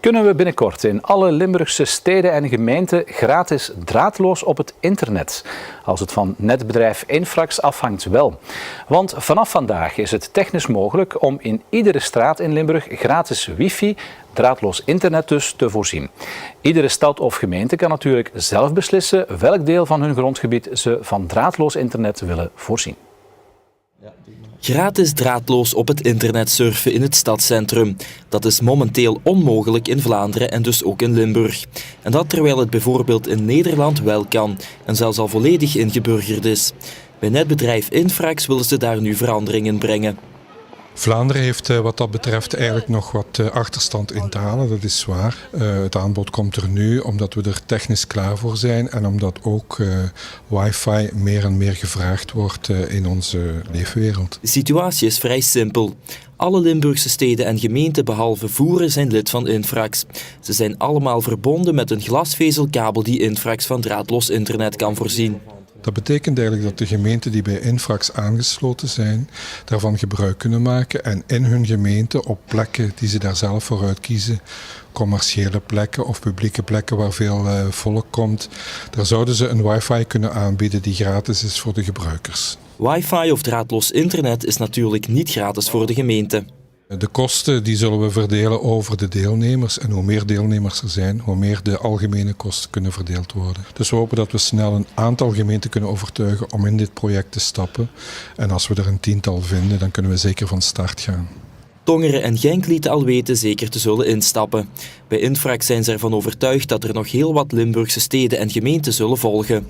Kunnen we binnenkort in alle Limburgse steden en gemeenten gratis draadloos op het internet? Als het van netbedrijf Infrax afhangt wel. Want vanaf vandaag is het technisch mogelijk om in iedere straat in Limburg gratis wifi, draadloos internet dus, te voorzien. Iedere stad of gemeente kan natuurlijk zelf beslissen welk deel van hun grondgebied ze van draadloos internet willen voorzien. Gratis draadloos op het internet surfen in het stadscentrum. Dat is momenteel onmogelijk in Vlaanderen en dus ook in Limburg. En dat terwijl het bijvoorbeeld in Nederland wel kan en zelfs al volledig ingeburgerd is. Bij netbedrijf Infrax willen ze daar nu verandering in brengen. Vlaanderen heeft wat dat betreft eigenlijk nog wat achterstand in te halen, dat is waar. Het aanbod komt er nu omdat we er technisch klaar voor zijn en omdat ook wifi meer en meer gevraagd wordt in onze leefwereld. De situatie is vrij simpel. Alle Limburgse steden en gemeenten behalve Voeren zijn lid van Infrax. Ze zijn allemaal verbonden met een glasvezelkabel die Infrax van draadloos internet kan voorzien. Dat betekent eigenlijk dat de gemeenten die bij Infrax aangesloten zijn, daarvan gebruik kunnen maken en in hun gemeente op plekken die ze daar zelf voor uitkiezen, commerciële plekken of publieke plekken waar veel volk komt, daar zouden ze een wifi kunnen aanbieden die gratis is voor de gebruikers. Wifi of draadloos internet is natuurlijk niet gratis voor de gemeente. De kosten die zullen we verdelen over de deelnemers en hoe meer deelnemers er zijn, hoe meer de algemene kosten kunnen verdeeld worden. Dus we hopen dat we snel een aantal gemeenten kunnen overtuigen om in dit project te stappen. En als we er een 10-tal vinden, dan kunnen we zeker van start gaan. Tongeren en Genk lieten al weten zeker te zullen instappen. Bij Infrax zijn ze ervan overtuigd dat er nog heel wat Limburgse steden en gemeenten zullen volgen.